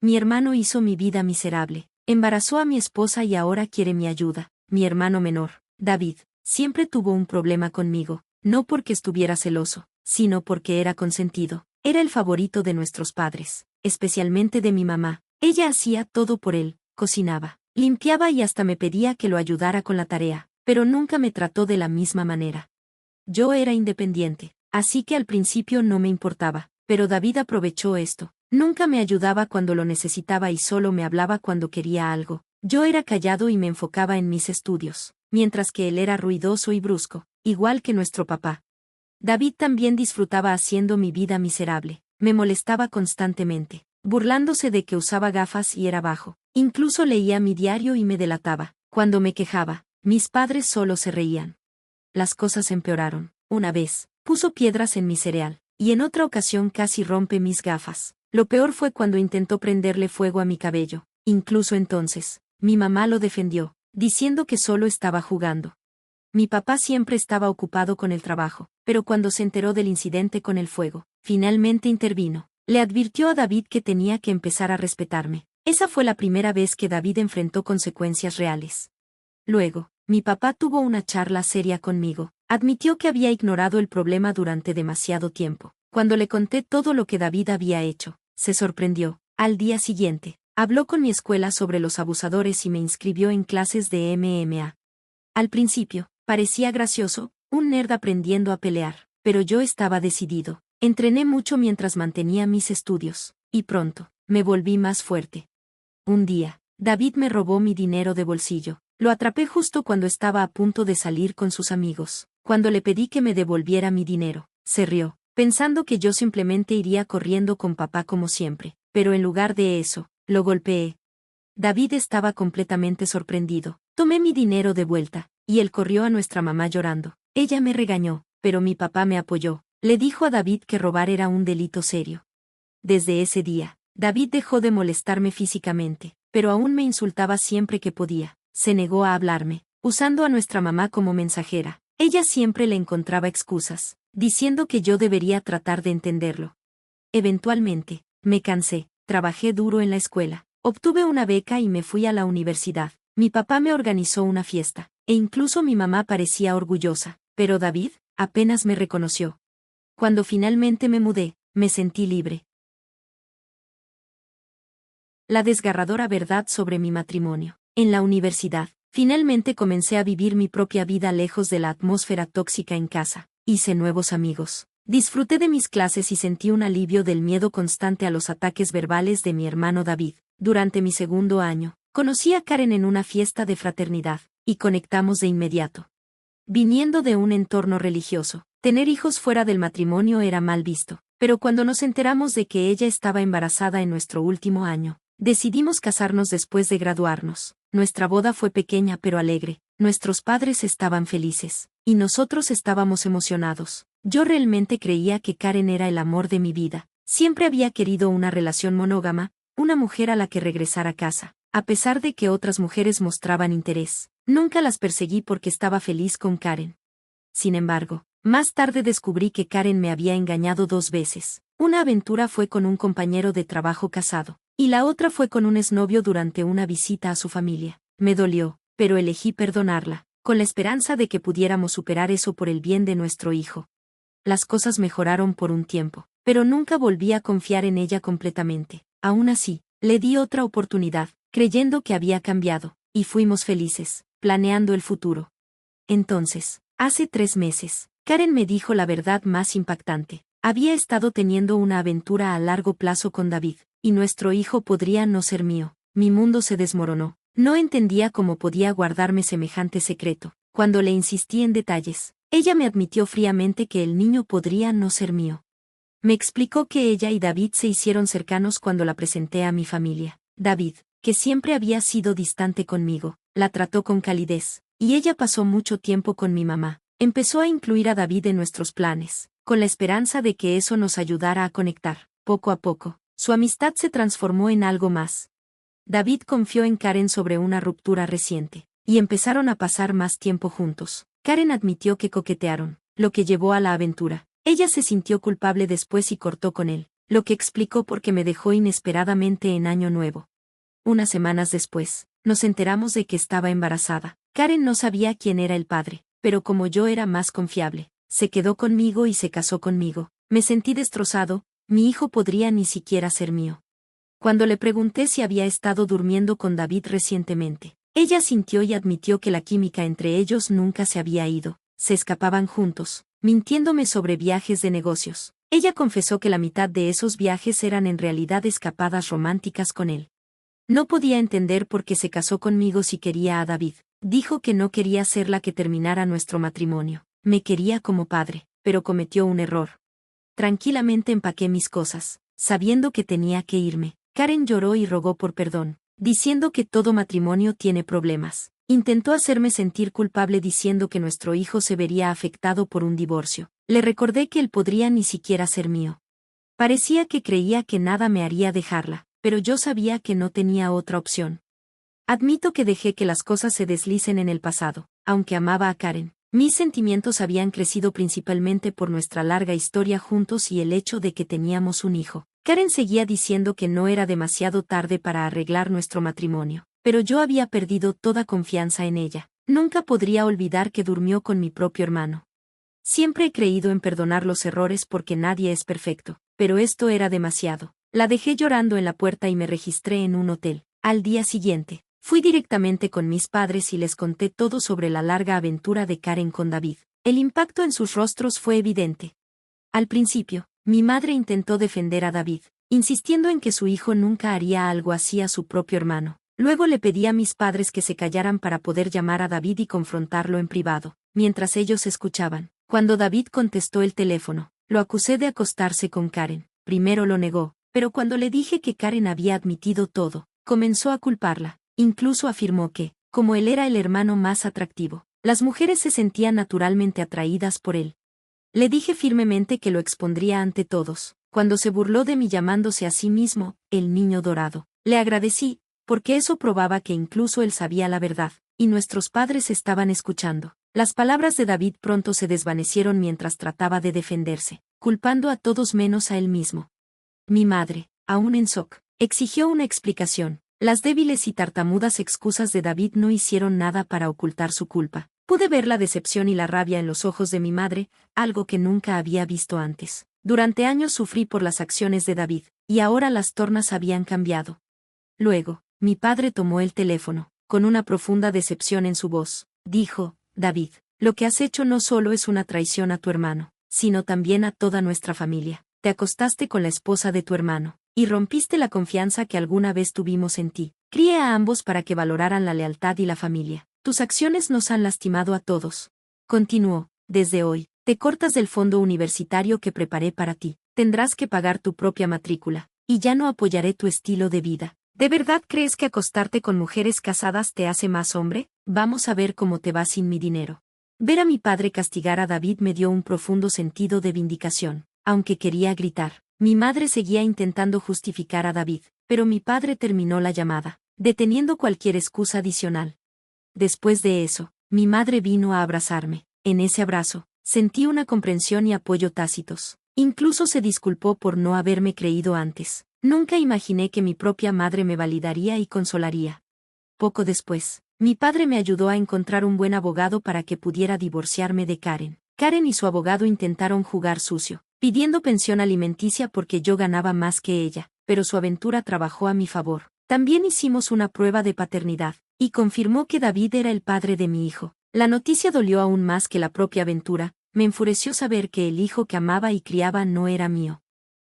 Mi hermano hizo mi vida miserable. Embarazó a mi esposa y ahora quiere mi ayuda. Mi hermano menor, David, siempre tuvo un problema conmigo, no porque estuviera celoso, sino porque era consentido. Era el favorito de nuestros padres, especialmente de mi mamá. Ella hacía todo por él, cocinaba, limpiaba y hasta me pedía que lo ayudara con la tarea, pero nunca me trató de la misma manera. Yo era independiente, así que al principio no me importaba, pero David aprovechó esto. Nunca me ayudaba cuando lo necesitaba y solo me hablaba cuando quería algo. Yo era callado y me enfocaba en mis estudios, mientras que él era ruidoso y brusco, igual que nuestro papá. David también disfrutaba haciendo mi vida miserable. Me molestaba constantemente, burlándose de que usaba gafas y era bajo. Incluso leía mi diario y me delataba. Cuando me quejaba, mis padres solo se reían. Las cosas empeoraron. Una vez, puso piedras en mi cereal, y en otra ocasión casi rompe mis gafas. Lo peor fue cuando intentó prenderle fuego a mi cabello. Incluso entonces, mi mamá lo defendió, diciendo que solo estaba jugando. Mi papá siempre estaba ocupado con el trabajo, pero cuando se enteró del incidente con el fuego, finalmente intervino. Le advirtió a David que tenía que empezar a respetarme. Esa fue la primera vez que David enfrentó consecuencias reales. Luego, mi papá tuvo una charla seria conmigo. Admitió que había ignorado el problema durante demasiado tiempo. Cuando le conté todo lo que David había hecho, se sorprendió. Al día siguiente, habló con mi escuela sobre los abusadores y me inscribió en clases de MMA. Al principio, parecía gracioso, un nerd aprendiendo a pelear, pero yo estaba decidido. Entrené mucho mientras mantenía mis estudios, y pronto, me volví más fuerte. Un día, David me robó mi dinero de bolsillo. Lo atrapé justo cuando estaba a punto de salir con sus amigos. Cuando le pedí que me devolviera mi dinero, se rió, pensando que yo simplemente iría corriendo con papá como siempre, pero en lugar de eso, lo golpeé. David estaba completamente sorprendido. Tomé mi dinero de vuelta, y él corrió a nuestra mamá llorando. Ella me regañó, pero mi papá me apoyó. Le dijo a David que robar era un delito serio. Desde ese día, David dejó de molestarme físicamente, pero aún me insultaba siempre que podía. Se negó a hablarme, usando a nuestra mamá como mensajera. Ella siempre le encontraba excusas, diciendo que yo debería tratar de entenderlo. Eventualmente, me cansé, trabajé duro en la escuela, obtuve una beca y me fui a la universidad. Mi papá me organizó una fiesta, e incluso mi mamá parecía orgullosa, pero David apenas me reconoció. Cuando finalmente me mudé, me sentí libre. La desgarradora verdad sobre mi matrimonio. En la universidad, finalmente comencé a vivir mi propia vida lejos de la atmósfera tóxica en casa. Hice nuevos amigos. Disfruté de mis clases y sentí un alivio del miedo constante a los ataques verbales de mi hermano David. Durante mi segundo año, conocí a Karen en una fiesta de fraternidad, y conectamos de inmediato. Viniendo de un entorno religioso, tener hijos fuera del matrimonio era mal visto, pero cuando nos enteramos de que ella estaba embarazada en nuestro último año, decidimos casarnos después de graduarnos. Nuestra boda fue pequeña pero alegre, nuestros padres estaban felices, y nosotros estábamos emocionados. Yo realmente creía que Karen era el amor de mi vida. Siempre había querido una relación monógama, una mujer a la que regresar a casa. A pesar de que otras mujeres mostraban interés, nunca las perseguí porque estaba feliz con Karen. Sin embargo, más tarde descubrí que Karen me había engañado 2 veces. Una aventura fue con un compañero de trabajo casado, y la otra fue con un exnovio durante una visita a su familia. Me dolió, pero elegí perdonarla, con la esperanza de que pudiéramos superar eso por el bien de nuestro hijo. Las cosas mejoraron por un tiempo, pero nunca volví a confiar en ella completamente. Aún así, le di otra oportunidad, creyendo que había cambiado, y fuimos felices, planeando el futuro. Entonces, hace 3 meses, Karen me dijo la verdad más impactante. Había estado teniendo una aventura a largo plazo con David, y nuestro hijo podría no ser mío. Mi mundo se desmoronó. No entendía cómo podía guardarme semejante secreto. Cuando le insistí en detalles, ella me admitió fríamente que el niño podría no ser mío. Me explicó que ella y David se hicieron cercanos cuando la presenté a mi familia. David, que siempre había sido distante conmigo, la trató con calidez, y ella pasó mucho tiempo con mi mamá. Empezó a incluir a David en nuestros planes, con la esperanza de que eso nos ayudara a conectar. Poco a poco, su amistad se transformó en algo más. David confió en Karen sobre una ruptura reciente, y empezaron a pasar más tiempo juntos. Karen admitió que coquetearon, lo que llevó a la aventura. Ella se sintió culpable después y cortó con él. lo que explicó por qué me dejó inesperadamente en Año Nuevo. Unas semanas después, nos enteramos de que estaba embarazada. Karen no sabía quién era el padre, pero como yo era más confiable, se quedó conmigo y se casó conmigo. Me sentí destrozado, mi hijo podría ni siquiera ser mío. Cuando le pregunté si había estado durmiendo con David recientemente, ella sintió y admitió que la química entre ellos nunca se había ido. Se escapaban juntos, mintiéndome sobre viajes de negocios. Ella confesó que la mitad de esos viajes eran en realidad escapadas románticas con él. No podía entender por qué se casó conmigo si quería a David. Dijo que no quería ser la que terminara nuestro matrimonio. Me quería como padre, pero cometió un error. Tranquilamente empaqué mis cosas, sabiendo que tenía que irme. Karen lloró y rogó por perdón, diciendo que todo matrimonio tiene problemas. Intentó hacerme sentir culpable diciendo que nuestro hijo se vería afectado por un divorcio. Le recordé que él podría ni siquiera ser mío. Parecía que creía que nada me haría dejarla, pero yo sabía que no tenía otra opción. Admito que dejé que las cosas se deslicen en el pasado, aunque amaba a Karen. Mis sentimientos habían crecido principalmente por nuestra larga historia juntos y el hecho de que teníamos un hijo. Karen seguía diciendo que no era demasiado tarde para arreglar nuestro matrimonio, pero yo había perdido toda confianza en ella. Nunca podría olvidar que durmió con mi propio hermano. Siempre he creído en perdonar los errores porque nadie es perfecto, pero esto era demasiado. La dejé llorando en la puerta y me registré en un hotel. Al día siguiente, fui directamente con mis padres y les conté todo sobre la larga aventura de Karen con David. El impacto en sus rostros fue evidente. Al principio, mi madre intentó defender a David, insistiendo en que su hijo nunca haría algo así a su propio hermano. Luego le pedí a mis padres que se callaran para poder llamar a David y confrontarlo en privado, mientras ellos escuchaban. Cuando David contestó el teléfono, lo acusé de acostarse con Karen. Primero lo negó, pero cuando le dije que Karen había admitido todo, comenzó a culparla. Incluso afirmó que, como él era el hermano más atractivo, las mujeres se sentían naturalmente atraídas por él. Le dije firmemente que lo expondría ante todos. Cuando se burló de mí llamándose a sí mismo, el niño dorado, le agradecí, porque eso probaba que incluso él sabía la verdad, y nuestros padres estaban escuchando. Las palabras de David pronto se desvanecieron mientras trataba de defenderse, culpando a todos menos a él mismo. Mi madre, aún en shock, exigió una explicación. Las débiles y tartamudas excusas de David no hicieron nada para ocultar su culpa. Pude ver la decepción y la rabia en los ojos de mi madre, algo que nunca había visto antes. Durante años sufrí por las acciones de David, y ahora las tornas habían cambiado. Luego, mi padre tomó el teléfono, con una profunda decepción en su voz. Dijo: David, lo que has hecho no solo es una traición a tu hermano, sino también a toda nuestra familia. Te acostaste con la esposa de tu hermano, y rompiste la confianza que alguna vez tuvimos en ti. Crié a ambos para que valoraran la lealtad y la familia. Tus acciones nos han lastimado a todos. Continuó: desde hoy, te cortas del fondo universitario que preparé para ti. Tendrás que pagar tu propia matrícula, y ya no apoyaré tu estilo de vida. ¿De verdad crees que acostarte con mujeres casadas te hace más hombre? Vamos a ver cómo te va sin mi dinero. Ver a mi padre castigar a David me dio un profundo sentido de vindicación. Aunque quería gritar, mi madre seguía intentando justificar a David, pero mi padre terminó la llamada, deteniendo cualquier excusa adicional. Después de eso, mi madre vino a abrazarme. En ese abrazo, sentí una comprensión y apoyo tácitos. Incluso se disculpó por no haberme creído antes. Nunca imaginé que mi propia madre me validaría y consolaría. Poco después, mi padre me ayudó a encontrar un buen abogado para que pudiera divorciarme de Karen. Karen y su abogado intentaron jugar sucio, pidiendo pensión alimenticia porque yo ganaba más que ella, pero su aventura trabajó a mi favor. También hicimos una prueba de paternidad, y confirmó que David era el padre de mi hijo. La noticia dolió aún más que la propia aventura. Me enfureció saber que el hijo que amaba y criaba no era mío.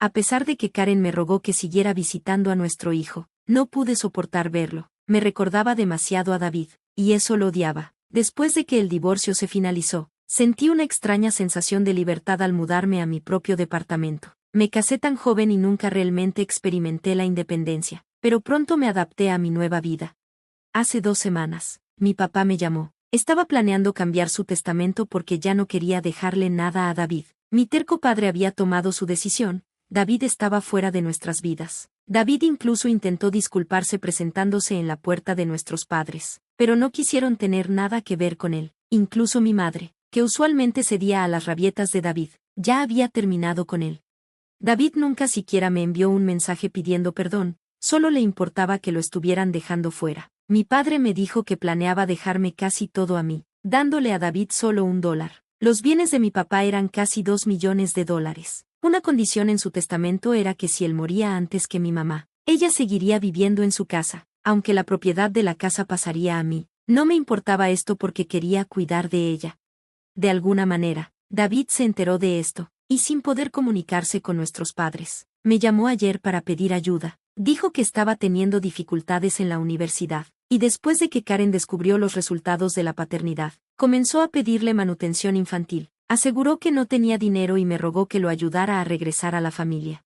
A pesar de que Karen me rogó que siguiera visitando a nuestro hijo, no pude soportar verlo. Me recordaba demasiado a David, y eso lo odiaba. Después de que el divorcio se finalizó, sentí una extraña sensación de libertad al mudarme a mi propio departamento. Me casé tan joven y nunca realmente experimenté la independencia, pero pronto me adapté a mi nueva vida. Hace 2 semanas, mi papá me llamó. Estaba planeando cambiar su testamento porque ya no quería dejarle nada a David. Mi terco padre había tomado su decisión. David estaba fuera de nuestras vidas. David incluso intentó disculparse presentándose en la puerta de nuestros padres, pero no quisieron tener nada que ver con él. Incluso mi madre, que usualmente cedía a las rabietas de David, ya había terminado con él. David nunca siquiera me envió un mensaje pidiendo perdón, solo le importaba que lo estuvieran dejando fuera. Mi padre me dijo que planeaba dejarme casi todo a mí, dándole a David solo $1. Los bienes de mi papá eran casi $2 millones. Una condición en su testamento era que si él moría antes que mi mamá, ella seguiría viviendo en su casa, aunque la propiedad de la casa pasaría a mí. No me importaba esto porque quería cuidar de ella. De alguna manera, David se enteró de esto, y sin poder comunicarse con nuestros padres, me llamó ayer para pedir ayuda. Dijo que estaba teniendo dificultades en la universidad, y después de que Karen descubrió los resultados de la paternidad, comenzó a pedirle manutención infantil. Aseguró que no tenía dinero y me rogó que lo ayudara a regresar a la familia.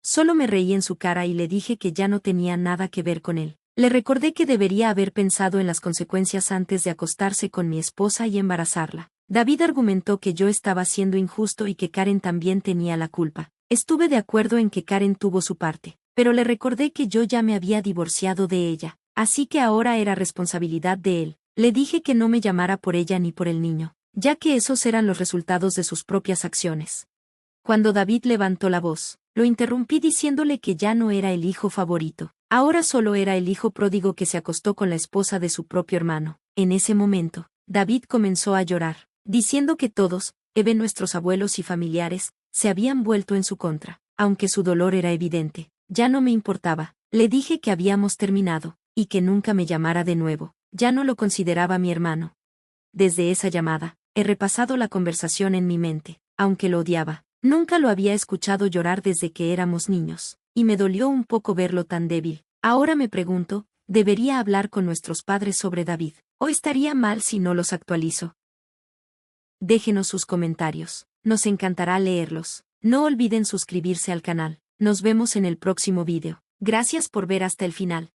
Solo me reí en su cara y le dije que ya no tenía nada que ver con él. Le recordé que debería haber pensado en las consecuencias antes de acostarse con mi esposa y embarazarla. David argumentó que yo estaba siendo injusto y que Karen también tenía la culpa. Estuve de acuerdo en que Karen tuvo su parte, pero le recordé que yo ya me había divorciado de ella, así que ahora era responsabilidad de él. Le dije que no me llamara por ella ni por el niño, ya que esos eran los resultados de sus propias acciones. Cuando David levantó la voz, lo interrumpí diciéndole que ya no era el hijo favorito, ahora solo era el hijo pródigo que se acostó con la esposa de su propio hermano. En ese momento, David comenzó a llorar, diciendo que todos, even nuestros abuelos y familiares, se habían vuelto en su contra. Aunque su dolor era evidente, ya no me importaba. Le dije que habíamos terminado, y que nunca me llamara de nuevo. Ya no lo consideraba mi hermano. Desde esa llamada, he repasado la conversación en mi mente, aunque lo odiaba. Nunca lo había escuchado llorar desde que éramos niños, y me dolió un poco verlo tan débil. Ahora me pregunto, ¿debería hablar con nuestros padres sobre David, o estaría mal si no los actualizo? Déjenos sus comentarios, nos encantará leerlos. No olviden suscribirse al canal. Nos vemos en el próximo vídeo. Gracias por ver hasta el final.